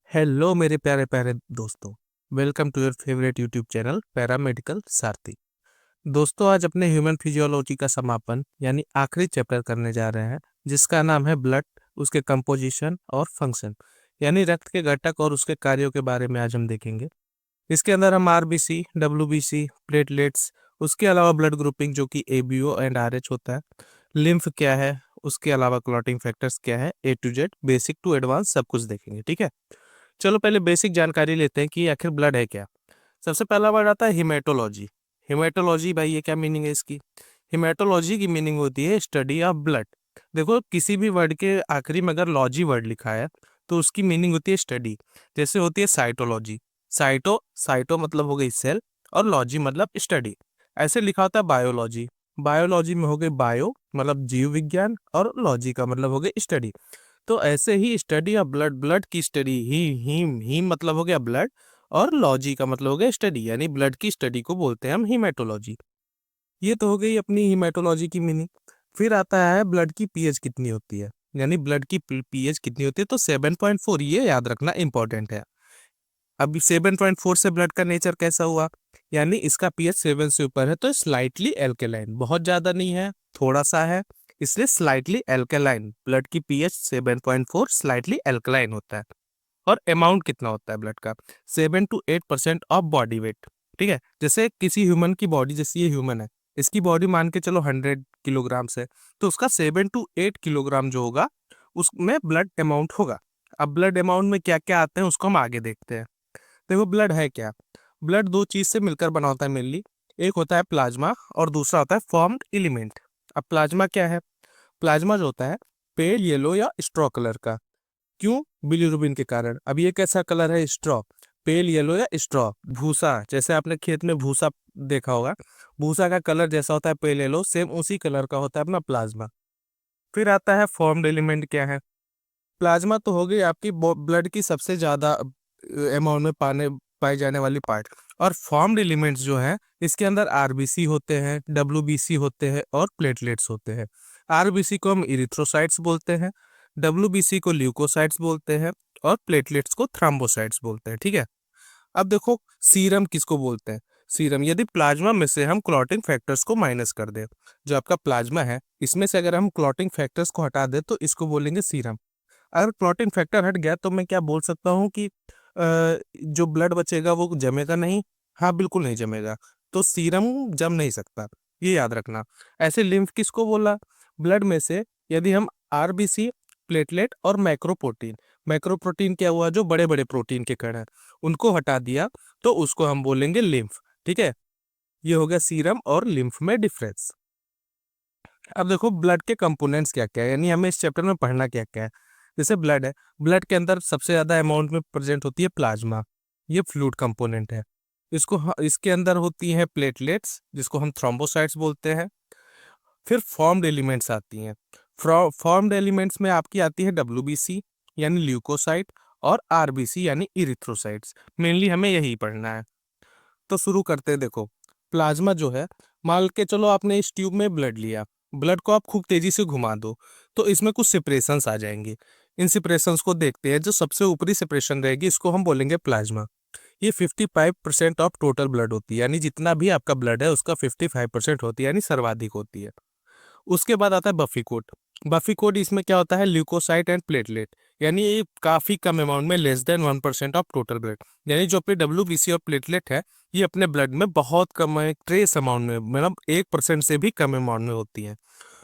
Hello मेरे प्यारे प्यारे दोस्तों। Welcome to your favourite YouTube channel paramedical Sarathi. दोस्तों, आज अपने ह्यूमन फिजियोलॉजी का समापन यानी आखिरी चैप्टर करने जा रहे हैं, जिसका नाम है ब्लड, उसके कंपोजिशन और फंक्शन यानी रक्त के घटक और उसके कार्यों के बारे में आज हम देखेंगे। इसके अंदर हम आरबीसी, डब्ल्यूबीसी, प्लेटलेट्स, उसके अलावा ब्लड ग्रुपिंग जो कि एबीओ एंड आरएच होता है, लिम्फ क्या है, उसके अलावा क्लॉटिंग फैक्टर्स क्या है, A to Z basic to advance सब कुछ देखेंगे। ठीक है, चलो पहले बेसिक जानकारी लेते हैं कि आखिर ब्लड है क्या। सबसे पहला वर्ड आता है हिमेटोलॉजी। हिमेटोलॉजी भाई, ये क्या मीनिंग है इसकी? हिमेटोलॉजी की मीनिंग होती है स्टडी ऑफ ब्लड। देखो, किसी भी वर्ड के आखिरी में अगर लॉजी वर्ड लिखा है तो उसकी मीनिंग होती है स्टडी। जैसे होती है साइटोलॉजी, साइटो साइटो मतलब हो गई सेल और लॉजी मतलब स्टडी। ऐसे लिखा होता है बायोलॉजी, बायोलॉजी में हो गई बायो मतलब जीव विज्ञान और लॉजी का मतलब हो गई स्टडी। तो ऐसे ही स्टडी ऑफ ब्लड, ब्लड की स्टडी, ही मतलब हो गया ब्लड और लॉजी का मतलब हो गया स्टडी, यानी ब्लड की स्टडी को बोलते हैं हम हीमेटोलॉजी। ये तो हो गई अपनी हीमेटोलॉजी की मीनिंग। फिर आता है ब्लड की पीएच कितनी होती है, यानी ब्लड की पीएच कितनी होती है। तो 7.4, ये याद रखना इंपॉर्टेंट है। अभी 7.4 से ब्लड का नेचर कैसा हुआ, यानी इसका पीएच 7 से ऊपर है तो स्लाइटली एल्केलाइन, बहुत ज्यादा नहीं है, थोड़ा सा है, इसलिए स्लाइटली एल्केलाइन। ब्लड की पीएच 7.4 स्लाइटली एल्केलाइन होता है। और अमाउंट कितना होता है ब्लड का? 7 to 8% ऑफ बॉडी वेट। ठीक है, जैसे किसी ह्यूमन की बॉडी, जैसे ये ह्यूमन है, इसकी बॉडी मान के चलो 100 किलोग्राम से, तो उसका 7 to 8 किलोग्राम जो होगा उसमें ब्लड अमाउंट होगा। अब ब्लड अमाउंट में क्या क्या आते हैं उसको हम आगे देखते हैं। देखो, ब्लड है क्या? ब्लड दो चीज से मिलकर बना होता है मेनली। एक होता है प्लाज्मा और दूसरा होता है फॉर्म्ड एलिमेंट। अब प्लाज्मा क्या है? प्लाज्मा जो होता है पेल येलो या स्ट्रॉ कलर का। क्यों? बिलीरुबिन के कारण। अब ये कैसा कलर है? स्ट्रॉ, पेल येलो या स्ट्रॉ, भूसा। जैसे आपने खेत में भूसा देखा होगा, भूसा का कलर जैसा होता है पेल येलो, सेम उसी कलर का होता है अपना प्लाज्मा। फिर आता है फॉर्म्ड एलिमेंट क्या है। प्लाज्मा तो हो गई आपकी ब्लड की सबसे ज्यादा अमाउंट में पाए जाने वाली पार्ट। और फॉर्म्ड एलिमेंट्स जो है, इसके अंदर आरबीसी होते हैं, डब्ल्यूबीसी होते हैं और प्लेटलेट्स होते हैं। आरबीसी को हम इरिथ्रोसाइट्स बोलते हैं, डब्ल्यूबीसी को ल्यूकोसाइट्स बोलते हैं और प्लेटलेट्स को थ्रोम्बोसाइट्स बोलते हैं। ठीक है, अब देखो सीरम किसको बोलते हैं? सीरम, यदि प्लाज्मा में से हम क्लॉटिंग फैक्टर्स को माइनस कर दें, जो आपका प्लाज्मा है इसमें से अगर हम क्लॉटिंग फैक्टर्स को हटा दें तो इसको बोलेंगे सीरम। अगर प्रोटीन फैक्टर हट गया तो मैं क्या बोल सकता हूँ कि जो ब्लड बचेगा वो जमेगा नहीं। हाँ, बिल्कुल नहीं जमेगा, तो सीरम जम नहीं सकता, ये याद रखना। ऐसे लिम्फ किसको बोला? ब्लड में से यदि हम आरबीसी, प्लेटलेट और मैक्रोप्रोटीन, मैक्रोप्रोटीन क्या हुआ? जो बड़े बड़े प्रोटीन के कण हैं उनको हटा दिया तो उसको हम बोलेंगे लिम्फ। ठीक है, ये हो गया सीरम और लिम्फ में डिफरेंस। अब देखो ब्लड के कंपोनेंट्स क्या क्या है, यानी हमें इस चैप्टर में पढ़ना क्या क्या है। जैसे ब्लड है, ब्लड के अंदर सबसे ज्यादा अमाउंट में प्रेजेंट होती है प्लाज्मा, ये फ्लूइड कंपोनेंट है। इसके अंदर होती हैं प्लेटलेट्स जिसको हम थ्रोम्बोसाइट्स बोलते हैं। फिर फॉर्म्ड एलिमेंट्स आती हैं। फॉर्म्ड एलिमेंट्स में आपकी आती है डब्ल्यूबीसी यानी ल्यूकोसाइट और आरबीसी यानी इरिथ्रोसाइट्स। मेनली हमें यही पढ़ना है। तो शुरू करते हैं। देखो, प्लाज्मा जो है, मान के चलो आपने इस ट्यूब में ब्लड लिया, ब्लड को आप खूब तेजी से घुमा दो तो इसमें कुछ सेपरेशंस आ जाएंगे। इन सेपरेशंस को देखते हैं। जो सबसे ऊपरी सेपरेशन रहेगी इसको हम बोलेंगे प्लाज्मा। ये 55% ऑफ टोटल ब्लड होती है, यानी जितना भी आपका ब्लड है उसका 55% होती है, यानी सर्वाधिक होती है। उसके बाद आता है बफी कोट। बफी कोट इसमें क्या होता है? ल्यूकोसाइट एंड प्लेटलेट, यानी ये काफी कम अमाउंट में, less than 1% of total blood. यानी जो अपनी डब्ल्यूबीसी और प्लेटलेट है ये अपने ब्लड में बहुत कम है, ट्रेस अमाउंट में, मतलब 1% से भी कम अमाउंट में होती है।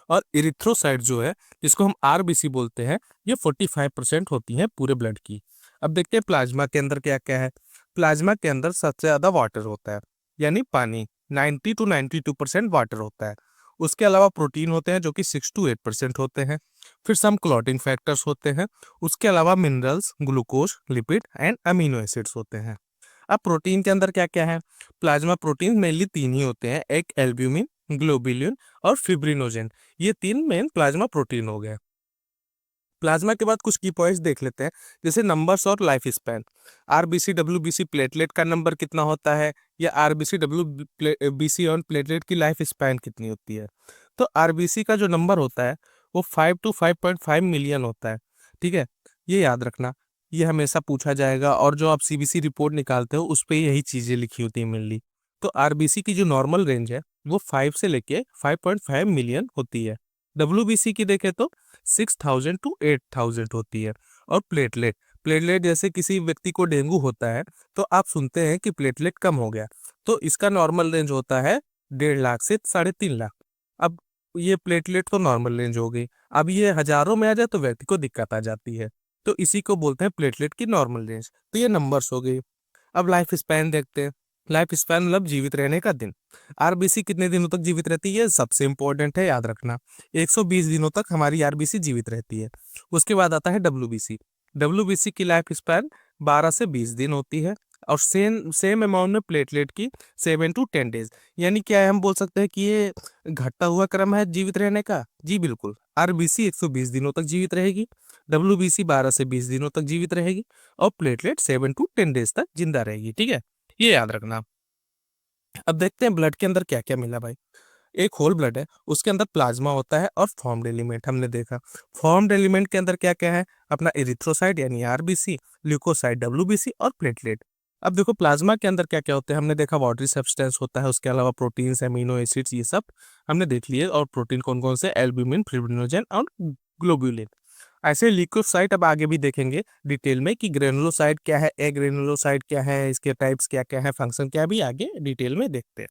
और इरिथ्रोसाइट जो है, जिसको हम आरबीसी बोलते हैं, ये 45% होती है पूरे ब्लड की। अब देखते हैं प्लाज्मा के अंदर क्या क्या है। प्लाज्मा के अंदर सबसे ज्यादा वाटर होता है, यानी पानी, 90 to 92% वाटर होता है। उसके अलावा प्रोटीन होते हैं जो कि 6 to 8% होते हैं। फिर सम क्लॉटिंग फैक्टर्स होते हैं। उसके अलावा minerals, glucose, lipid and amino acids होते हैं। अब प्रोटीन के अंदर क्या क्या है? प्लाज्मा प्रोटीन मेनली तीन ही होते हैं, एक एल्ब्यूमिन, ग्लोबुलिन और फिब्रिनोजेन। ये तीन मेन प्लाज्मा प्रोटीन हो गए। प्लाज्मा के बाद कुछ की पॉइंट्स देख लेते हैं, जैसे नंबर्स और life span. RBC WBC platelet का नंबर कितना होता है, या आरबीसी डब्ल्यूबीसी और प्लेटलेट की लाइफ स्पैन कितनी होती है। तो आरबीसी का जो नंबर होता है वो 5 to 5.5 मिलियन होता है। ठीक है, ये याद रखना। ये हमेशा पूछा जाएगा, और जो आप सीबीसी रिपोर्ट निकालते हो उस पे यही चीजें लिखी होती है मेनली। तो आरबीसी की जो नॉर्मल रेंज है वो 5 से लेके 5.5 मिलियन होती है। डब्ल्यूबीसी की देखें तो 6,000 टू 8,000 होती है। और प्लेटलेट, प्लेटलेट जैसे किसी व्यक्ति को डेंगू होता है तो आप सुनते हैं कि प्लेटलेट कम हो गया, तो इसका नॉर्मल रेंज होता है 1.5 लाख से 3.5 लाख। अब ये प्लेटलेट तो नॉर्मल रेंज हो गई, अब ये हजारों में आ जाए तो व्यक्ति को दिक्कत आ जाती है। तो इसी को बोलते हैं प्लेटलेट की नॉर्मल रेंज। तो ये नंबर्स हो गई। अब लाइफ स्पैन देखते हैं। लाइफ स्पैन मतलब जीवित रहने का दिन। आरबीसी कितने दिनों तक जीवित रहती है, सबसे इंपॉर्टेंट है, याद रखना। 120 दिनों तक हमारी आरबीसी जीवित रहती है। उसके बाद आता है डब्ल्यूबीसी। डब्ल्यूबीसी की लाइफ स्पैन 12 से 20 दिन होती है। और सेम सेम अमाउंट में प्लेटलेट की 7 to 10 डेज। यानी क्या है, हम बोल सकते हैं कि ये घटता हुआ क्रम है जीवित रहने का। जी बिल्कुल, आरबीसी 120 दिनों तक जीवित रहेगी, डब्ल्यूबीसी 12 से 20 दिनों तक जीवित रहेगी, और प्लेटलेट 7 to 10 डेज तक जिंदा रहेगी। ठीक है, ये याद रखना। अब देखते हैं ब्लड के अंदर क्या क्या मिला भाई। एक होल ब्लड है, उसके अंदर प्लाज्मा होता है और फॉर्म्ड एलिमेंट हमने देखा। फॉर्म्ड एलिमेंट के अंदर क्या क्या है, अपना एरिथ्रोसाइट यानी आरबीसी, ल्यूकोसाइट डब्ल्यूबीसी, और प्लेटलेट। अब देखो प्लाज्मा के अंदर क्या क्या होते हैं, हमने देखा वाटरी सब्सटेंस होता है, उसके अलावा प्रोटीन्स, एमिनो एसिड्स, ये सब हमने देख लिए। और प्रोटीन कौन कौन से, एल्ब्यूमिन, फिब्रिनोजन और ग्लोब्यूलिन। ऐसे लिकोसाइट अब आगे भी देखेंगे डिटेल में कि ग्रेनुलोसाइट क्या है, एग्रेनुलोसाइट क्या है, इसके टाइप्स क्या क्या है, फंक्शन क्या है, भी आगे डिटेल में देखते हैं।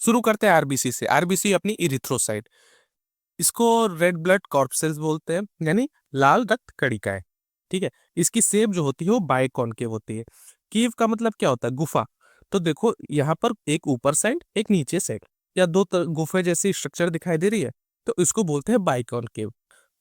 शुरू करते हैं आरबीसी से। आरबीसी अपनी इरिथ्रोसाइट, इसको रेड ब्लड कॉर्पसेल्स बोलते हैं, यानी लाल रक्त कणिकाएं। ठीक है, इसकी शेप जो होती है वो बाइकॉनकेव होती है। कीव का मतलब क्या होता है, गुफा। तो देखो यहाँ पर एक ऊपर साइड एक नीचे साइड, या दो गुफे जैसी स्ट्रक्चर दिखाई दे रही है, तो इसको बोलते हैं बाइकॉनकेव।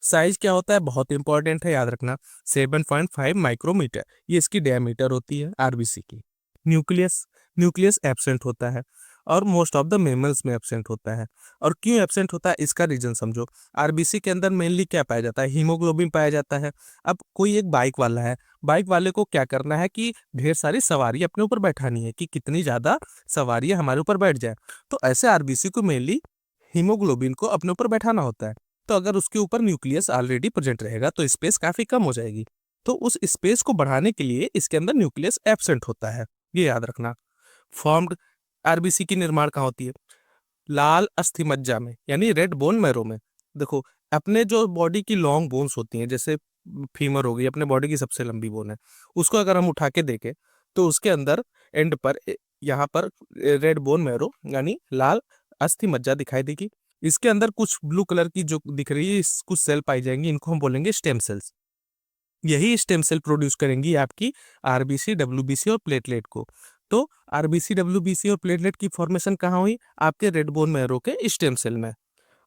साइज क्या होता है, बहुत इंपॉर्टेंट है, याद रखना, 7.5 माइक्रोमीटर ये इसकी डायमीटर होती है आरबीसी की। न्यूक्लियस, न्यूक्लियस एब्सेंट होता है, और मोस्ट ऑफ द मेमल्स में एब्सेंट होता है। और क्यों एब्सेंट होता है, इसका रीजन समझो। आरबीसी के अंदर मेनली क्या पाया जाता है, हीमोग्लोबिन पाया जाता है। अब कोई एक बाइक वाला है, बाइक वाले को क्या करना है कि ढेर सारी सवारी अपने ऊपर बैठानी है, कि कितनी ज्यादा सवारी हमारे ऊपर बैठ जाए। तो ऐसे आरबीसी को मेनली हीमोग्लोबिन को अपने ऊपर बैठाना होता है। तो अगर उसके ऊपर न्यूक्लियस ऑलरेडी प्रेजेंट रहेगा तो स्पेस काफी कम हो जाएगी। तो उस स्पेस को बढ़ाने के लिए इसके अंदर न्यूक्लियस एब्सेंट होता है, ये याद रखना। फॉर्म्ड आरबीसी की निर्माण कहाँ होती है, लाल अस्थि मज्जा में, यानी रेड बोन मैरो में। देखो अपने जो बॉडी की लॉन्ग बोन्स होती हैं, जैसे फीमर हो गई, अपने बॉडी की सबसे लंबी बोन है, उसको अगर हम उठा के देखें तो उसके अंदर एंड पर यहाँ पर रेड बोन मैरो यानी लाल अस्थि मज्जा दिखाई देगी। इसके अंदर कुछ ब्लू कलर की जो दिख रही है, कुछ सेल पाई जाएंगी, इनको हम बोलेंगे स्टेम सेल्स। यही स्टेम सेल प्रोड्यूस करेंगी आपकी आरबीसी, डब्ल्यूबीसी और प्लेटलेट को। तो आरबीसी, डब्ल्यूबीसी और प्लेटलेट की फॉर्मेशन कहाँ हुई, आपके रेड बोन मैरो के स्टेम सेल में।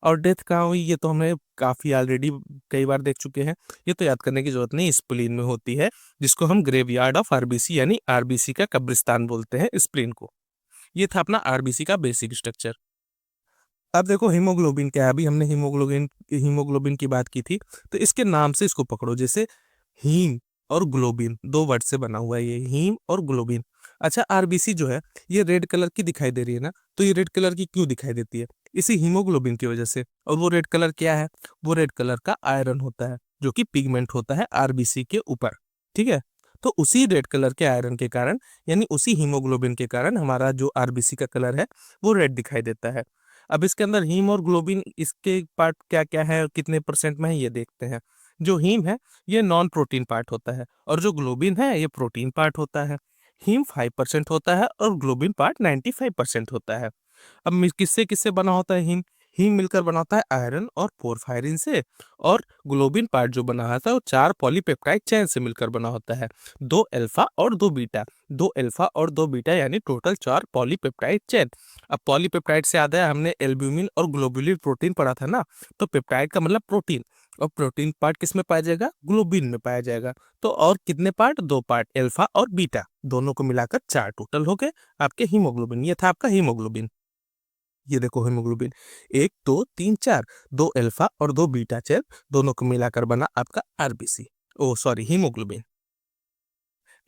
और डेथ कहाँ हुई, ये तो हमने काफी ऑलरेडी कई बार देख चुके हैं, ये तो याद करने की जरूरत नहीं, स्प्लीन में होती है, जिसको हम ग्रेवयार्ड ऑफ आरबीसी यानी आरबीसी का कब्रिस्तान बोलते हैं स्प्लीन को। ये था अपना आरबीसी का बेसिक स्ट्रक्चर। अब देखो हीमोग्लोबिन क्या है, अभी हमने हीमोग्लोबिन हीमोग्लोबिन की बात की थी, तो इसके नाम से इसको पकड़ो। जैसे हीम और ग्लोबिन, दो वर्ड से बना हुआ है ये, हीम और ग्लोबिन। अच्छा, आरबीसी जो है ये रेड कलर की दिखाई दे रही है ना, तो ये रेड कलर की क्यों दिखाई देती है, इसी हीमोग्लोबिन की वजह से। और वो रेड कलर क्या है, वो रेड कलर का आयरन होता है, जो कि पिगमेंट होता है आरबीसी के ऊपर। ठीक है, तो उसी रेड कलर के आयरन के कारण, यानी उसी हीमोग्लोबिन के कारण हमारा जो आरबीसी का कलर है वो रेड दिखाई देता है। अब इसके अंदर हीम और ग्लोबिन, इसके पार्ट क्या क्या है और कितने परसेंट में है ये देखते हैं। जो हीम है ये नॉन प्रोटीन पार्ट होता है, और जो ग्लोबिन है ये प्रोटीन पार्ट होता है। हीम 5% होता है और ग्लोबिन पार्ट 95% होता है। अब किससे किससे बना होता है हीम, हीम मिलकर बना होता है आयरन और पोरफायरिन से। और ग्लोबिन पार्ट जो बना होता है वो 4 पॉलीपेप्टाइड चेन से मिलकर बना होता है, 2 अल्फा और 2 बीटा, 2 अल्फा और 2 बीटा, यानी टोटल 4 पॉलीपेप्टाइड चेन। अब पॉलीपेप्टाइड से याद है, हमने एल्ब्यूमिन और ग्लोबुलिन प्रोटीन पढ़ा था ना, तो पेप्टाइड का मतलब प्रोटीन, और प्रोटीन पार्ट किस में पाया जाएगा, ग्लोबिन में पाया जाएगा। तो और कितने पार्ट, 2 पार्ट, अल्फा और बीटा, दोनों को मिलाकर 4 टोटल हो गए आपके हीमोग्लोबिन। ये था आपका हीमोग्लोबिन। ये देखो हीमोग्लोबिन, 1 2 3 4, 2 अल्फा और 2 बीटा चेन, दोनों को मिलाकर बना आपका आरबीसी, ओ सॉरी हीमोग्लोबिन।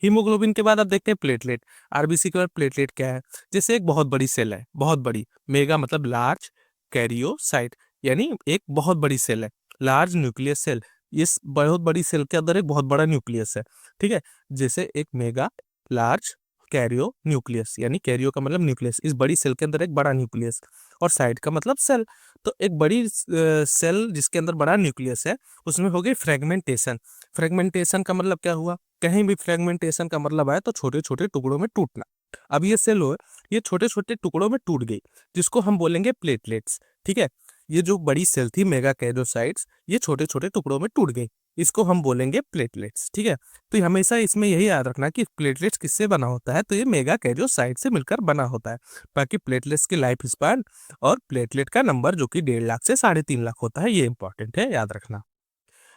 हीमोग्लोबिन के बाद आप देखते हैं प्लेटलेट। आरबीसी के बाद प्लेटलेट क्या है, जैसे एक बहुत बड़ी सेल है, बहुत बड़ी, मेगा मतलब लार्ज कैरियोसाइट, यानी एक बहुत बड़ी सेल है, लार्ज न्यूक्लियस सेल। इस बहुत बड़ी सेल के अंदर एक बहुत बड़ा न्यूक्लियस है, ठीक है। जैसे एक मेगा, लार्ज, कैरियो न्यूक्लियस, यानी कैरियो का मतलब न्यूक्लियस, इस बड़ी सेल के अंदर एक बड़ा न्यूक्लियस, और साइड का मतलब सेल। तो एक बड़ी सेल जिसके अंदर बड़ा न्यूक्लियस है, उसमें हो गई फ्रेगमेंटेशन। फ्रेगमेंटेशन का मतलब क्या हुआ, कहीं भी फ्रेगमेंटेशन का मतलब आया तो छोटे छोटे टुकड़ों में टूटना। अब ये सेल हो, ये छोटे छोटे टुकड़ों में टूट गई, जिसको हम बोलेंगे प्लेटलेट्स, ठीक है। ये जो बड़ी सेल थी मेगा कैरियोसाइट्स, ये छोटे छोटे टुकड़ों में टूट गई, इसको हम बोलेंगे प्लेटलेट्स, ठीक है। तो ये हमेशा इसमें यही याद रखना कि प्लेटलेट्स किससे बना होता है, तो ये मेगा कैरियोसाइट से मिलकर बना होता है। बाकी प्लेटलेट्स की लाइफ स्पैन और प्लेटलेट का नंबर जो कि 1.5 लाख से 3.5 लाख होता है, ये इंपॉर्टेंट है, याद रखना।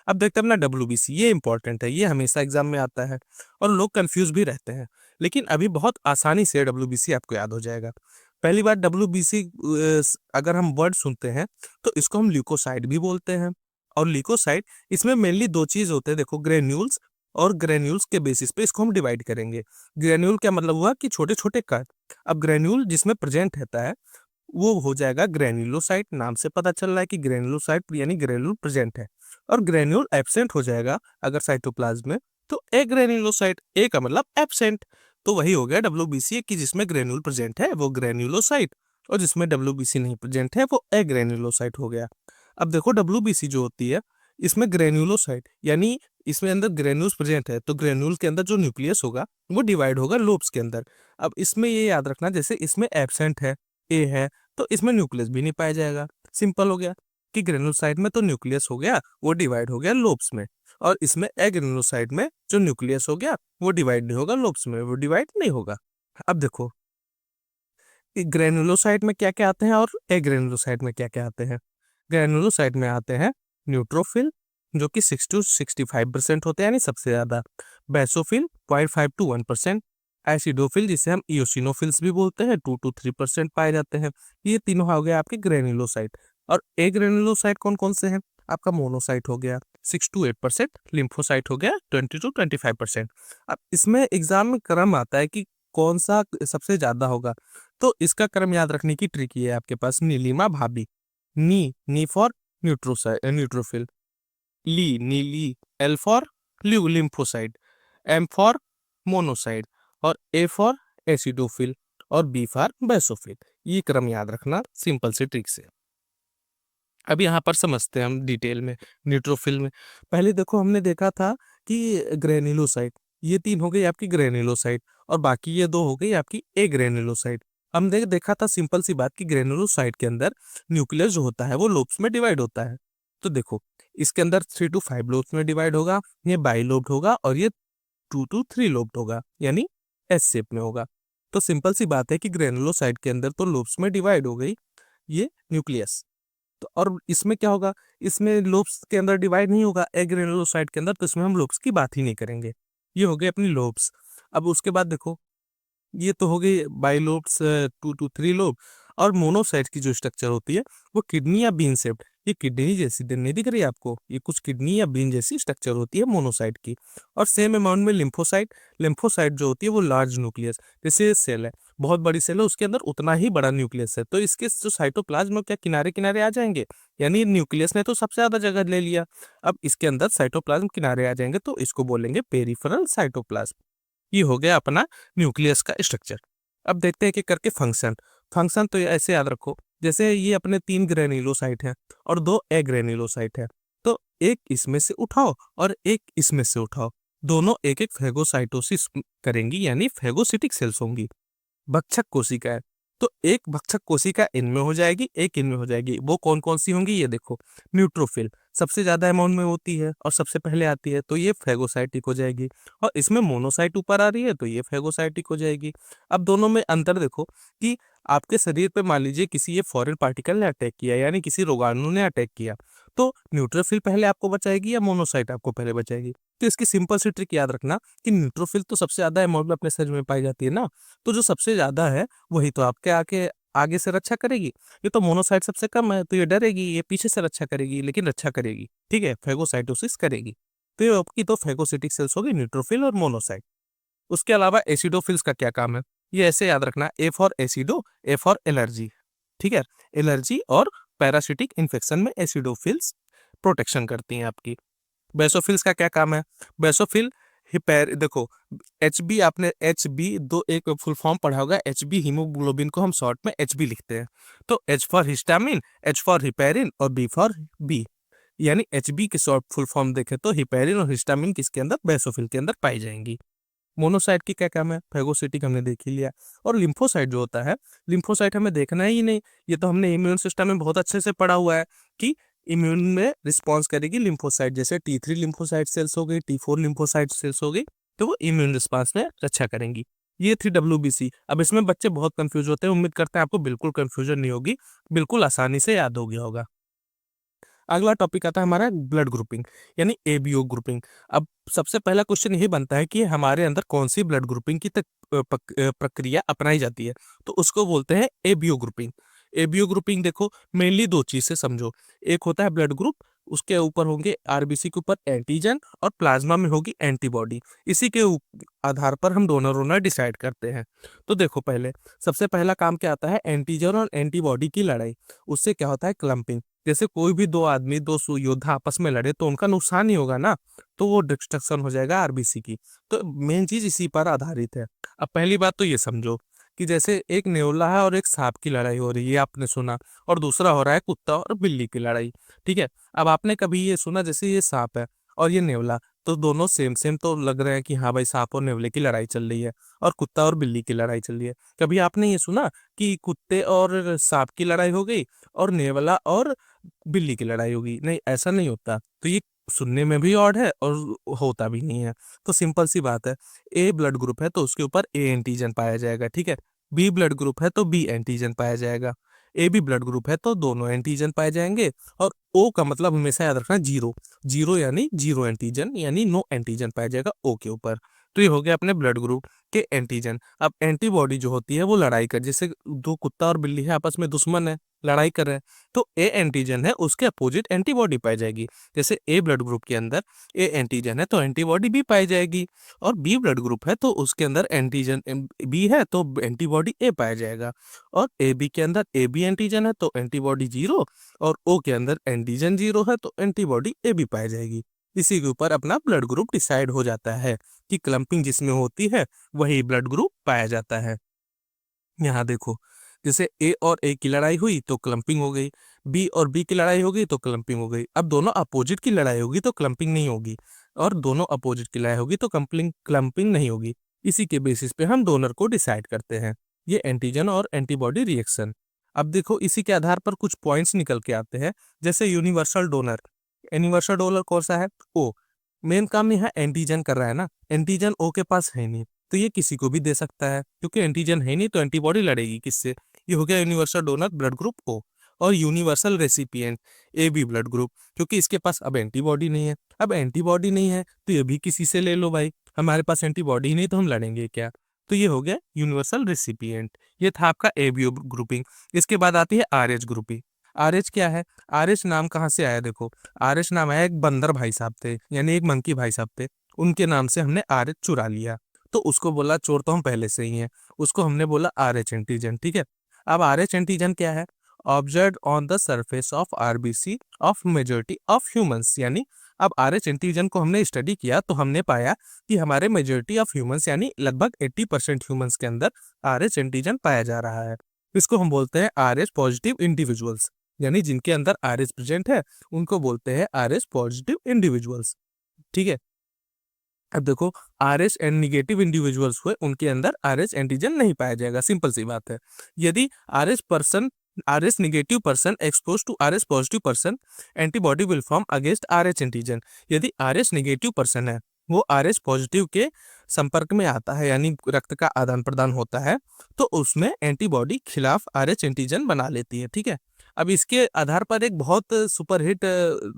अब देखते हैं अपना WBC, ये इंपॉर्टेंट है, ये हमेशा एग्जाम में आता है और लोग कंफ्यूज भी रहते हैं, लेकिन अभी बहुत आसानी से WBC आपको याद हो जाएगा। पहली बार WBC अगर हम वर्ड सुनते हैं तो इसको हम ल्यूकोसाइड भी बोलते हैं। और ल्यूकोसाइड, इसमें मेनली दो चीज होते हैं, देखो, ग्रेन्यूल्स, और ग्रेन्यूल्स के बेसिस पे इसको हम डिवाइड करेंगे। ग्रेन्यूल क्या मतलब हुआ कि छोटे छोटे कण। अब ग्रेन्यूल जिसमें प्रेजेंट रहता है वो हो जाएगा ग्रेन्युलोसाइट, नाम से पता चल रहा है कि ग्रेन्युलोसाइट यानी ग्रेन्यूल प्रेजेंट है। और ग्रेन्यूल एब्सेंट हो जाएगा अगर साइटोप्लाज्म में, तो एग्रेन्युलोसाइट, ए का मतलब एब्सेंट। तो वही हो गया WBC कि जिसमें ग्रेन्यूल प्रेजेंट है वो ग्रेन्युलोसाइट, और जिसमें WBC नहीं प्रेजेंट है वो एग्रेन्युलोसाइट हो गया। अब देखो WBC जो होती है, इसमें ग्रेन्युलोसाइट यानी इसमें अंदर ग्रेन्यूल्स प्रेजेंट है, तो ग्रेन्यूल के अंदर जो न्यूक्लियस होगा वो डिवाइड होगा लोब्स के अंदर। अब इसमें ये याद रखना, जैसे इसमें एब्सेंट है, ए है, तो इसमें न्यूक्लियस भी नहीं पाया जाएगा। सिंपल हो गया कि ग्रेनुलोसाइट में तो न्यूक्लियस हो गया, वो डिवाइड हो गया लोब्स में, और इसमें एग्रेनुलोसाइट में जो न्यूक्लियस हो गया वो डिवाइड नहीं होगा लोब्स में, वो डिवाइड नहीं होगा। अब देखो ग्रेनुलोसाइट में क्या क्या आते हैं और एग्रेनुलोसाइट में क्या क्या आते हैं। ग्रेनुलोसाइट में आते हैं न्यूट्रोफिल, जो कि 6 to 65% होते हैं, यानी सबसे ज्यादा। Basophil 0.5 to 1%। एसिडोफिल, जिसे हम इयोसिनोफिल्स भी बोलते हैं, 2 to 3% पाए जाते हैं। ये तीनों हो गए आपके ग्रेनुलोसाइट। और एग्रेनुलोसाइट कौन कौन से हैं, आपका मोनोसाइट हो गया 6 to 8%, लिम्फोसाइट हो गया 20 to 25%। अब इसमें एग्जाम में क्रम आता है कि कौन सा सबसे ज्यादा होगा, तो इसका क्रम याद रखने की ट्रिक ये है आपके पास, नीलिमा भाभी। नी फॉर न्यूट्रोफिल, नीली, L for lymphocyte, M for monocyte, और ए फॉर एसिडोफिल, और बी फॉर बेसोफिल। ये क्रम याद रखना सिंपल से ट्रिक से। अब यहाँ पर समझते हैं हम डिटेल में न्यूट्रोफिल में। पहले देखो हमने देखा था कि ग्रेन्युलोसाइट, ये तीन हो गई आपकी ग्रेन्युलोसाइट, और बाकी ये दो हो गई आपकी ए ग्रेन्युलोसाइट। हमने देखा था सिंपल सी बात कि ग्रेन्युलोसाइट के अंदर न्यूक्लियस जो होता है वो लोब्स में डिवाइड होता है। तो देखो इसके अंदर 3 to 5 लोब्स में डिवाइड होगा, ये बाई लोब्ड होगा, और ये 2 to 3 लोब्ड होगा, यानी एस शेप में होगा। तो सिंपल सी बात है कि ग्रेनुलोसाइट के अंदर तो लोब्स में डिवाइड हो गई ये न्यूक्लियस। तो और इसमें क्या होगा, इसमें लोब्स के अंदर डिवाइड नहीं होगा एग्रेनुलोसाइट के अंदर, तो इसमें हम लोब्स की बात ही नहीं करेंगे। ये हो गए अपनी लोब्स। अब उसके बाद देखो ये तो हो गई बाइलोब्स, 2 to 3 लोब। और मोनोसाइट की जो स्ट्रक्चर होती है वो किडनी या बीन शेप्ड, ये किडनी जैसी नहीं दिख रही है आपको, ये कुछ किडनी या बीन जैसी स्ट्रक्चर होती है मोनोसाइट की। और सेम अमाउंट में लिम्फोसाइट, लिम्फोसाइट जो होती है वो लार्ज न्यूक्लियस, जैसे सेल है, बहुत बड़ी सेल है, उसके अंदर उतना ही बड़ा न्यूक्लियस है, तो इसके जो साइटोप्लाज्म क्या किनारे किनारे आ जाएंगे, यानी न्यूक्लियस ने तो सबसे ज्यादा जगह ले लिया, अब इसके अंदर साइटोप्लाज्म किनारे आ जाएंगे, तो इसको बोलेंगे पेरिफेरल साइटोप्लाज्म। ये हो गया अपना न्यूक्लियस का स्ट्रक्चर। अब देखते हैं कि करके फंक्शन। फंक्शन तो ऐसे याद रखो, जैसे ये अपने 3 ग्रेन्युलोसाइट हैं और 2 एग्रेन्युलोसाइट है, तो एक इसमें से उठाओ और एक इसमें से उठाओ, दोनों एक एक फेगोसाइटोसिस करेंगी, यानी फेगोसिटिक सेल्स होंगी। भक्षक कोशिका है, तो एक भक्षक कोशिका इनमें हो जाएगी, एक इनमें हो जाएगी। वो कौन कौन सी होंगी ये देखो, न्यूट्रोफिल सबसे ज्यादा अमाउंट में होती है और सबसे पहले आती है, तो ये फेगोसाइटिक हो जाएगी। और इसमें मोनोसाइट ऊपर आ रही है, तो ये फेगोसाइटिक हो जाएगी। अब दोनों में अंतर देखो कि आपके शरीर पे मान लीजिए किसी ये फॉरेन पार्टिकल ने अटैक किया, यानी किसी रोगाणु ने अटैक किया, तो न्यूट्रोफिल पहले आपको बचाएगी या मोनोसाइट आपको पहले बचाएगी। तो इसकी सिंपल सी ट्रिक याद रखना कि न्यूट्रोफिल तो सबसे ज्यादा अमाउंट में अपने शरीर में पाई जाती है ना, तो जो सबसे ज्यादा है वही तो आपके आके आगे से रक्षा करेगी। ये तो मोनोसाइट सबसे कम है, तो ये डरेगी, ये पीछे से रक्षा करेगी, लेकिन रक्षा करेगी, ठीक है, फेगोसाइटोसिस करेगी। तो ये आपकी तो फेगोसिटिक सेल्स होगी, न्यूट्रोफिल और मोनोसाइट। उसके अलावा एसिडोफिल्स का क्या काम है, ये ऐसे याद रखना, A for acido, A for allergy, ठीक है। एलर्जी और पैरासिटिक इन्फेक्शन में एसिडोफिल्स प्रोटेक्शन करती हैं आपकी। बेसोफिल्स का क्या काम है? बेसोफिल हिपैर देखो, एच बी, आपने एच बी दो एक फुल फॉर्म पढ़ा होगा, एच बी हीमोग्लोबिन को हम शॉर्ट में एच बी लिखते हैं। तो H for histamine, H for heparin और बी फॉर बी, यानी एच बी की शॉर्ट फुल फॉर्म देखें तो हिपेरिन और हिस्टामिन किसके अंदर? बेसोफिल के अंदर पाई जाएंगी। मोनोसाइट की क्या काम है? फेगोसिटिक हमने देख ही लिया। और लिम्फोसाइट जो होता है, लिम्फोसाइट हमें देखना ही नहीं, ये तो हमने इम्यून सिस्टम में बहुत अच्छे से पढ़ा हुआ है कि इम्यून में रिस्पॉन्स करेगी लिम्फोसाइट, जैसे T3 लिम्फोसाइट सेल्स हो गई, T4 लिम्फोसाइट सेल्स हो गई, तो वो इम्यून रिस्पॉन्स में रक्षा करेंगी। ये थी WBC। अब इसमें बच्चे बहुत कंफ्यूज होते हैं, उम्मीद करते हैं आपको बिल्कुल कंफ्यूजन नहीं होगी, बिल्कुल आसानी से याद हो गया होगा। अगला टॉपिक आता है हमारा ब्लड ग्रुपिंग, यानी एबीओ ग्रुपिंग। अब सबसे पहला क्वेश्चन यही बनता है कि हमारे अंदर कौन सी ब्लड ग्रुपिंग की प्रक्रिया अपनाई जाती है, तो उसको बोलते हैं एबीओ ग्रुपिंग। एबीओ ग्रुपिंग देखो, मेनली दो चीज से समझो। एक होता है ब्लड ग्रुप, उसके ऊपर होंगे आरबीसी के ऊपर एंटीजन, और प्लाज्मा में होगी एंटीबॉडी। इसी के आधार पर हम डोनर ओनर डिसाइड करते हैं। तो देखो, पहले सबसे पहला काम क्या आता है? एंटीजन और एंटीबॉडी की लड़ाई। उससे क्या होता है? क्लम्पिंग। जैसे कोई भी दो आदमी, दो योद्धा आपस में लड़े तो उनका नुकसान ही होगा ना, तो वो डिस्ट्रक्शन हो जाएगा आरबीसी की। तो मेन चीज इसी पर आधारित है। अब पहली बात तो ये समझो कि जैसे एक नेवला है और एक सांप की लड़ाई हो रही है, आपने सुना, और दूसरा हो रहा है कुत्ता और बिल्ली की लड़ाई। ठीक है, अब आपने कभी ये सुना जैसे ये सांप है और ये नेवला, तो दोनों सेम सेम तो लग रहे हैं कि हाँ भाई सांप और नेवले की लड़ाई चल रही है, और कुत्ता और बिल्ली की लड़ाई चल रही है। कभी आपने ये सुना कि कुत्ते और सांप की लड़ाई हो गई और नेवला और बिल्ली की लड़ाई होगी? नहीं, ऐसा नहीं होता। तो ये सुनने में भी ऑड है और होता भी नहीं है। तो सिंपल सी बात है, ए ब्लड ग्रुप है तो उसके ऊपर ए एंटीजन पाया जाएगा, ठीक है। बी ब्लड ग्रुप है तो बी एंटीजन पाया जाएगा। ए बी ब्लड ग्रुप है तो दोनों एंटीजन पाए जाएंगे। और ओ का मतलब हमेशा याद रखना जीरो, जीरो यानी जीरो एंटीजन, यानी नो एंटीजन पाया जाएगा ओ के ऊपर। तो ये हो गया अपने ब्लड ग्रुप के एंटीजन। अब एंटीबॉडी जो होती है वो लड़ाई कर, जैसे दो कुत्ता और बिल्ली है आपस में दुश्मन है, लड़ाई कर रहे हैं, तो ए एंटीजन है उसके अपोजिट एंटीबॉडी पाई जाएगी। जैसे ए ब्लड ग्रुप के अंदर ए एंटीजन है तो एंटीबॉडी भी पाई जाएगी, और बी ब्लड ग्रुप है तो उसके अंदर एंटीजन बी है तो एंटीबॉडी ए पाया जाएगा, और ए बी के अंदर ए बी एंटीजन है तो एंटीबॉडी जीरो, और ओ के अंदर एंटीजन जीरो है तो एंटीबॉडी ए बी पाई जाएगी। इसी के ऊपर अपना ब्लड ग्रुप डिसाइड हो जाता है कि क्लम्पिंग जिसमें होती है वही ब्लड ग्रुप पाया जाता है। यहाँ देखो, जैसे ए और ए की लड़ाई हुई तो क्लम्पिंग हो गई, बी और बी की लड़ाई हो गई तो क्लम्पिंग हो गई। अब दोनों अपोजिट की लड़ाई होगी तो क्लम्पिंग नहीं होगी, और दोनों अपोजिट की लड़ाई होगी तो क्लम्पिंग नहीं होगी। इसी के बेसिस पे हम डोनर को डिसाइड करते हैं। ये एंटीजन और एंटीबॉडी रिएक्शन। अब देखो, इसी के आधार पर कुछ पॉइंट्स निकल के आते हैं। जैसे यूनिवर्सल डोनर, यूनिवर्सल डोनर कौन सा है? ओ। मेन काम यहाँ एंटीजन कर रहा है ना, एंटीजन ओ के पास है नहीं, तो ये किसी को भी दे सकता है, क्योंकि एंटीजन है नहीं तो एंटीबॉडी लड़ेगी किससे? ये हो गया universal donor blood group O. और universal recipient A B blood group, क्योंकि इसके पास अब एंटीबॉडी नहीं है। अब एंटीबॉडी नहीं है तो ये भी किसी से ले लो भाई, हमारे पास एंटीबॉडी ही नहीं तो हम लड़ेंगे क्या? तो ये हो गया यूनिवर्सल रेसिपिएंट। ये था आपका ए बी ग्रुपिंग। इसके बाद आती है R H grouping. R H क्या है? आर एच नाम कहाँ से आया? देखो, आर एच नाम आया, एक बंदर भाई साहब थे, यानी एक मंकी भाई साहब थे, उनके नाम से हमने आर एच चुरा लिया। तो उसको बोला चोर तो हम पहले से ही हैं, उसको हमने बोला आर एच एंटीजन, ठीक है। अब आर एच एंटीजन क्या है? Observe on the surface of RBC of majority of humans, यानी अब आर एच एंटीजन को हमने स्टडी किया तो हमने पाया कि हमारे मेजोरिटी ऑफ ह्यूमंस यानी लगभग 80% ह्यूमंस के अंदर आर एच एंटीजन पाया जा रहा है। इसको हम बोलते हैं आर एच पॉजिटिव इंडिविजुअल्स, यानी जिनके अंदर आर एच प्रेजेंट है उनको बोलते हैं आर एच पॉजिटिव इंडिविजुअल्स, ठीक है। अब देखो, R H and negative individuals हुए उनके अंदर आर एच एंटीजन नहीं पाया जाएगा, सिंपल सी बात है। यदि R H negative person expose to R H positive person, antibody will form against R H antigen. यदि आर एच निगेटिव पर्सन है, वो आर एच पॉजिटिव के संपर्क में आता है, यानी रक्त का आदान प्रदान होता है, तो उसमें एंटीबॉडी खिलाफ आर एच एंटीजन बना लेती है, ठीक है। अब इसके आधार पर एक बहुत सुपरहिट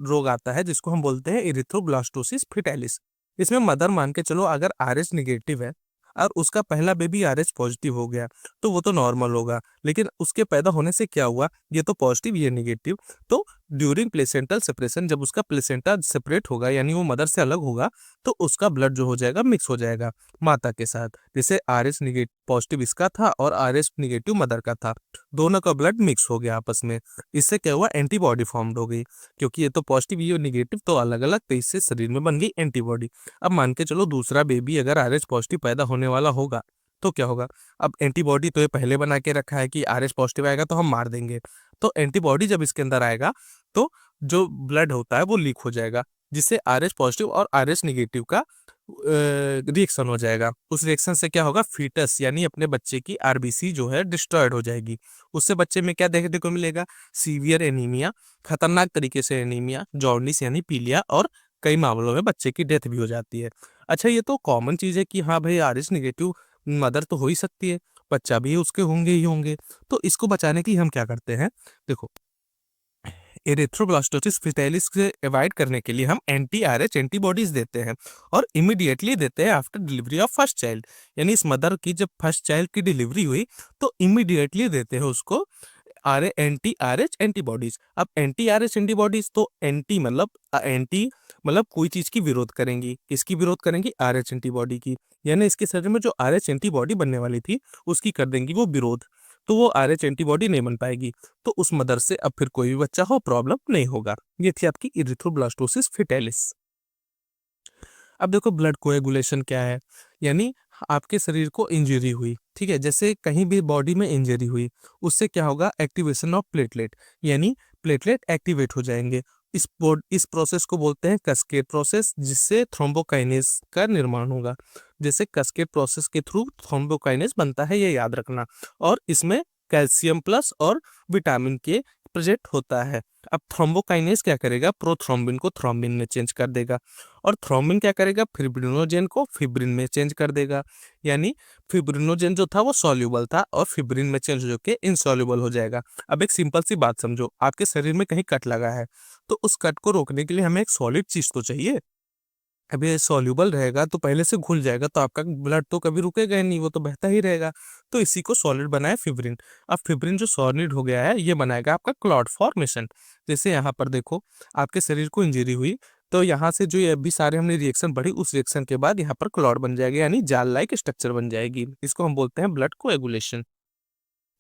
रोग आता है जिसको हम बोलते हैं इरिथ्रोब्लास्टोसिस फिटालिस। इसमें मदर मान के चलो, अगर आर एच निगेटिव है और उसका पहला बेबी आर एच पॉजिटिव हो गया तो वो तो नॉर्मल होगा, लेकिन उसके पैदा होने से क्या हुआ, ये तो पॉजिटिव ये निगेटिव, तो ड्यूरिंग प्लेसेंटल सेपरेशन, जब उसका प्लेसेंटा सेपरेट होगा यानी वो मदर से अलग होगा, तो उसका ब्लड जो हो जाएगा मिक्स हो जाएगा माता के साथ। जैसे RH निगेटिव पॉजिटिव इसका था और RH निगेटिव मदर का था, दोनों का ब्लड मिक्स हो गया आपस में। इससे क्या हुआ, एंटीबॉडी फॉर्म्ड हो गई, क्योंकि ये तो पॉजिटिव ये निगेटिव तो अलग अलग, तो इससे शरीर में बन गई एंटीबॉडी। अब मान के चलो दूसरा बेबी अगर RH पॉजिटिव पैदा होने वाला होगा तो क्या होगा, अब एंटीबॉडी तो ये पहले बना के रखा है कि RH पॉजिटिव आएगा तो हम मार देंगे, तो एंटीबॉडी जब इसके अंदर आएगा तो जो ब्लड होता है वो लीक हो जाएगा, जिससे RH पॉजिटिव और RH निगेटिव का रिएक्शन हो जाएगा। उस रिएक्शन से क्या होगा, फीटस यानी अपने बच्चे की RBC जो है डिस्ट्रॉयड हो जाएगी। उससे बच्चे में क्या देखने को मिलेगा, सीवियर एनीमिया, खतरनाक तरीके से एनीमिया, जॉन्डिस यानी पीलिया, और कई मामलों में बच्चे की डेथ भी हो जाती है। अच्छा, ये तो कॉमन चीज़ है कि हाँ भाई RH निगेटिव मदर तो हो ही सकती है, बच्चा भी उसके होंगे ही होंगे। तो इसको बचाने के लिए हम क्या करते हैं, देखो एरिथ्रोब्लास्टोसिस फिटालिस से अवॉइड करने के लिए हम anti-RH एंटीबॉडीज देते हैं, और इमीडिएटली देते हैं after delivery of first child. यानी इस मदर की जब फर्स्ट चाइल्ड की डिलीवरी हुई तो इमीडिएटली देते हैं उसको anti-RH एंटीबॉडीज। अब anti-RH एंटीबॉडीज तो एंटी मतलब कोई चीज की विरोध करेंगी, किसकी विरोध करेंगी, RH एंटीबॉडी की। यानी इसके शरीर में जो RH एंटीबॉडी बनने वाली थी उसकी कर देंगी वो विरोध, तो वो RH एंटीबॉडी नहीं बन पाएगी, तो उस मदर से अब फिर कोई भी बच्चा हो प्रॉब्लम नहीं होगा। ये थी आपकी इरिथ्रोब्लास्टोसिस फिटालिस। अब देखो ब्लड कोएगुलेशन क्या है, यानी आपके शरीर को इंजरी हुई, ठीक है, जैसे कहीं भी बॉडी में इंजरी हुई, उससे क्या होगा, एक्टिवेशन ऑफ प्लेटलेट, यानी प्लेटलेट एक्टिवेट हो जाएंगे। इस प्रोसेस को बोलते हैं कैस्केड प्रोसेस, जिससे थ्रोम्बोकाइनेज का निर्माण होगा। जैसे कैस्केड प्रोसेस के थ्रू थ्रोम्बोकाइनेज बनता है, ये याद रखना। और इसमें कैल्शियम प्लस और विटामिन के प्रेजेंट होता है। अब थ्रोम्बोकाइनेज क्या करेगा, प्रोथ्रोम्बिन को थ्रोम्बिन में चेंज कर देगा, और थ्रोम्बिन क्या करेगा, फिब्रिनोजेन को फिब्रिन में चेंज कर देगा। यानी फिब्रिनोजेन जो था वो सॉल्युबल था और फिब्रिन में चेंज होकर इनसॉल्युबल हो जाएगा। अब एक सिंपल सी बात समझो, आपके शरीर में कहीं कट लगा है, तो उस कट को रोकने के लिए हमें एक सॉलिड चीज तो चाहिए। अब ये सॉल्युबल रहेगा तो पहले से घुल जाएगा, तो आपका ब्लड तो कभी रुकेगा ही नहीं, वो तो बहता ही रहेगा। तो इसी को सॉलिड बनाया फिब्रिन। अब फिब्रिन जो सॉलिड हो गया है ये बनाएगा आपका क्लॉट फॉर्मेशन। जैसे यहाँ पर देखो, आपके शरीर को इंजरी हुई, तो यहाँ से जो ये अभी सारे हमने रिएक्शन पढ़ी, उस रिएक्शन के बाद यहाँ पर क्लॉट बन जाएगा, यानी जाल लाइक स्ट्रक्चर बन जाएगी। इसको हम बोलते हैं ब्लड कोएगुलेशन।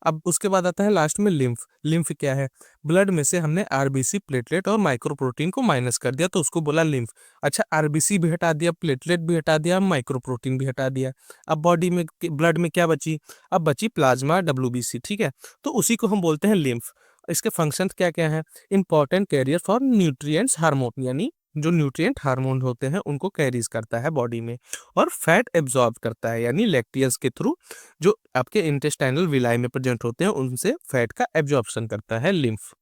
अब उसके बाद आता है लास्ट में लिम्फ। लिम्फ क्या है, ब्लड में से हमने RBC, प्लेटलेट और माइक्रोप्रोटीन को माइनस कर दिया, तो उसको बोला लिम्फ। अच्छा, RBC भी हटा दिया, प्लेटलेट भी हटा दिया, माइक्रोप्रोटीन भी हटा दिया। अब बॉडी में ब्लड में क्या बची, अब बची प्लाज्मा WBC, ठीक है, तो उसी को हम बोलते हैं लिम्फ। इसके फंक्शन क्या क्या है, important career for nutrients hormone, यानी जो न्यूट्रिएंट हार्मोन होते हैं उनको कैरीज करता है बॉडी में, और फैट एब्जॉर्ब करता है, यानी लैक्टियस के थ्रू जो आपके इंटेस्टाइनल विलाई में प्रेजेंट होते हैं उनसे फैट का एब्जॉर्प्शन करता है लिम्फ।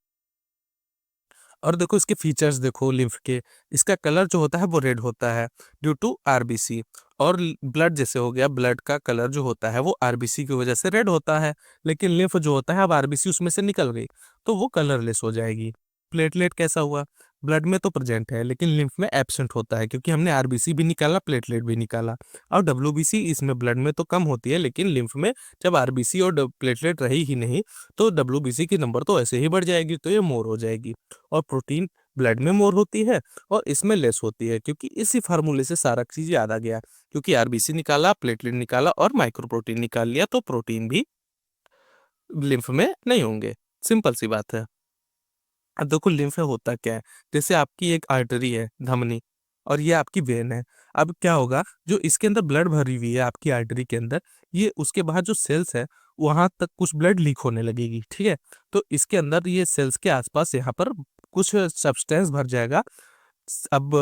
और देखो इसके फीचर्स देखो लिम्फ के, इसका कलर जो होता है वो रेड होता है ड्यू टू RBC। और ब्लड जैसे हो गया, ब्लड का कलर जो होता है वो RBC की वजह से रेड होता है, लेकिन लिम्फ जो होता है अब RBC उसमें से निकल गई तो वो कलरलेस हो जाएगी। प्लेटलेट कैसा हुआ, ब्लड में तो प्रेजेंट है लेकिन लिम्फ में एब्सेंट होता है, क्योंकि हमने RBC भी निकाला, प्लेटलेट भी निकाला। और WBC इसमें ब्लड में तो कम होती है, लेकिन लिम्फ में जब RBC और प्लेटलेट रही ही नहीं तो WBC की नंबर तो ऐसे ही बढ़ जाएगी, तो ये मोर हो जाएगी। और प्रोटीन ब्लड में मोर होती है और इसमें लेस होती है, क्योंकि इसी फार्मूले से सारा चीज याद आ गया, क्योंकि RBC निकाला, प्लेटलेट निकाला और माइक्रोप्रोटीन निकाल लिया, तो प्रोटीन भी लिम्फ में नहीं होंगे। सिंपल सी बात है। अब देखो लिम्फ में होता क्या है, जैसे आपकी एक आर्टरी है, धमनी, और ये आपकी वेन है। अब क्या होगा, जो इसके अंदर ब्लड भरी हुई है आपकी आर्टरी के अंदर, ये उसके बाद जो सेल्स है वहां तक कुछ ब्लड लीक होने लगेगी, ठीक है, तो इसके अंदर ये सेल्स के आसपास यहाँ पर कुछ सब्सटेंस भर जाएगा। अब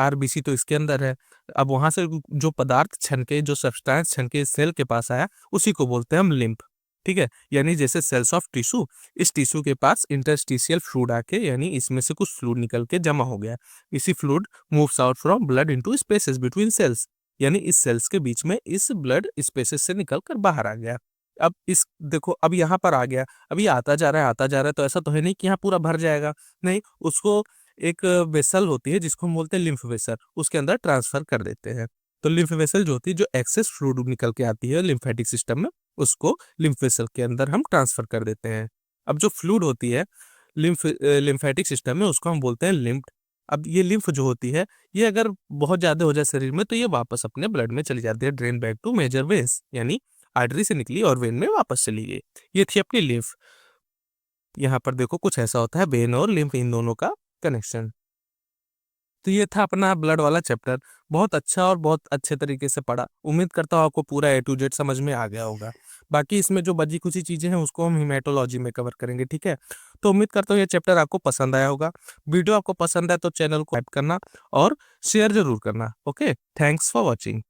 RBC तो इसके अंदर है, अब वहां से जो पदार्थ छन के, जो सब्सटेंस छन के सेल के पास आया, उसी को बोलते हैं हम लिम्फ, ठीक है। यानी जैसे सेल्स ऑफ टिश्यू, इस टिश्यू के पास इंटरस्टिशियल फ्लूइड आके, यानी इसमें से कुछ फ्लूइड निकल के जमा हो गया, इसी fluid moves out from blood into spaces between cells, यानी इस सेल्स के बीच में इस ब्लड स्पेसेस से निकल कर बाहर आ गया। अब इस देखो, अब यहाँ पर आ गया, अब ये आता जा रहा है आता जा रहा है, तो ऐसा तो है नहीं कि यहाँ पूरा भर जाएगा, नहीं, उसको एक वेसल होती है जिसको हम बोलते हैं लिम्फ वेसल, उसके अंदर ट्रांसफर कर देते हैं। तो लिम्फ वेसल जो होती है, जो एक्सेस फ्लूइड निकल के आती है लिम्फेटिक सिस्टम में, उसको लिम्फ वेसल के अंदर हम ट्रांसफर कर देते हैं। अब जो फ्लूइड होती है, लिम्फेटिक सिस्टम है, उसको हम बोलते हैं लिम्फ। अब ये लिम्फ जो होती है, ये अगर बहुत ज्यादा हो जाए शरीर में तो ये वापस अपने ब्लड में चली जाती है, drain back to major veins, यानी आर्टरी से निकली और वेन में वापस चली गई। ये थी अपनी लिम्फ। यहाँ पर देखो कुछ ऐसा होता है वेन और लिम्फ इन दोनों का कनेक्शन। तो ये था अपना ब्लड वाला चैप्टर। बहुत अच्छा और बहुत अच्छे तरीके से पढ़ा। उम्मीद करता हूँ आपको पूरा A to Z समझ में आ गया होगा। बाकी इसमें जो बची कुछ चीजें हैं उसको हम हिमेटोलॉजी में कवर करेंगे, ठीक है। तो उम्मीद करता हूँ ये चैप्टर आपको पसंद आया होगा। वीडियो आपको पसंद आए तो चैनल को सब्सक्राइब करना और शेयर जरूर करना। Okay, thanks for watching.